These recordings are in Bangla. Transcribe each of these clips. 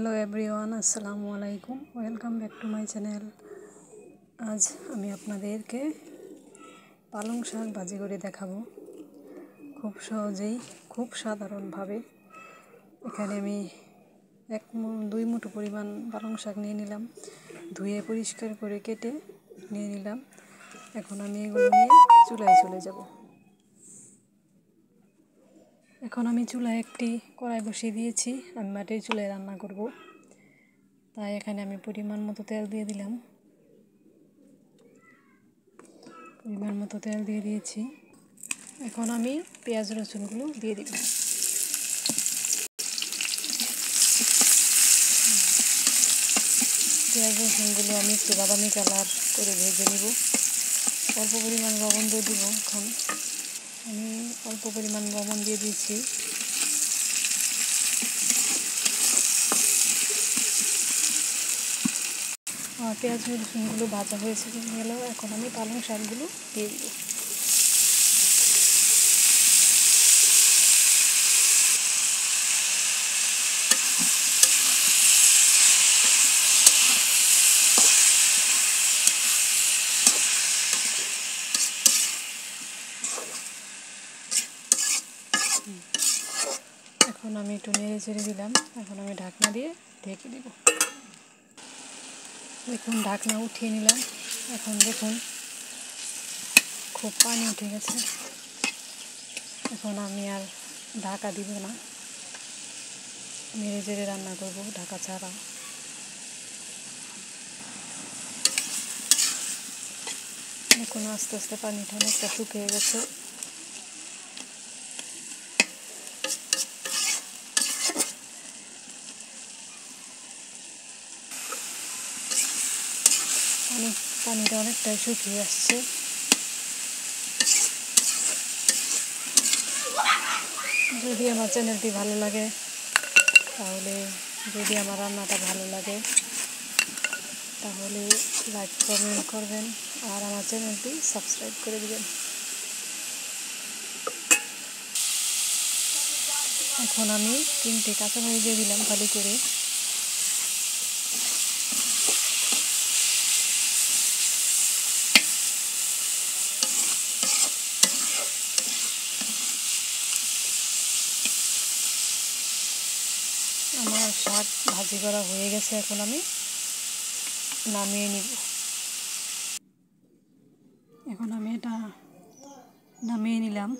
হ্যালো এভরিওয়ান, আসসালামু আলাইকুম। Welcome back to my channel. আজ আমি আপনাদেরকে পালং শাক ভাজি করে দেখাবো, খুব সহজেই, খুব সাধারণভাবে। এখানে আমি 2 মুঠো পরিমাণ পালং শাক নিয়ে নিলাম, ধুয়ে পরিষ্কার করে কেটে নিয়ে নিলাম। এখন আমি এগুলো নিয়ে চুলায় চলে যাব। এখন আমি চুলায় একটি কড়াই বসিয়ে দিয়েছি। আমি মাটির চুলায় রান্না করব, তাই এখানে আমি পরিমাণ মতো তেল দিয়ে দিলাম। পরিমাণ মতো তেল দিয়ে দিয়েছি। এখন আমি পেঁয়াজ রসুনগুলো দিয়ে দিব। পেঁয়াজ রসুনগুলো আমি একটু বাদামি কালার করে ভেজে নিব। অল্প পরিমাণ লবণ দিয়ে দিব। এখন আমি অল্প পরিমাণ লবণ দিয়ে দিয়েছি। পেঁয়াজ রসুনগুলো ভাজা হয়েছে গেল। এখন আমি পালং শাকগুলো দিয়ে দিব। এখন আমি একটু নেড়ে চেড়ে দিলাম। এখন আমি ঢাকনা দিয়ে ঢেকে দিব। দেখুন, ঢাকনা উঠিয়ে নিলাম। এখন দেখুন, খুব পানি উঠে গেছে। এখন আমি আর ঢাকা দিব না, নেড়ে চেড়ে রান্না করব ঢাকা ছাড়া। দেখুন, আস্তে আস্তে পানিটা অনেকটা শুকিয়ে গেছে। পানিটা অনেকটাই শুকিয়ে আসছে। যদি আমার চ্যানেলটি ভালো লাগে, তাহলে যদি আমার রান্নাটা ভালো লাগে, তাহলে লাইক কমেন্ট করবেন আর আমার চ্যানেলটি সাবস্ক্রাইব করে দেবেন। এখন আমি 3টে কাঁচামরিচ দিয়ে দিলাম ভালো করে। আমার শাক ভাজি করা হয়ে গেছে। এখন আমি নামিয়ে নিব। এখন আমি এটা নামিয়ে নিলাম।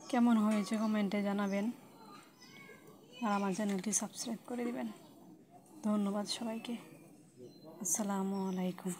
কেমন হয়েছে কমেন্টে জানাবেন আর আমার চ্যানেলটি সাবস্ক্রাইব করে দিবেন। ধন্যবাদ সবাইকে। আসসালামু আলাইকুম।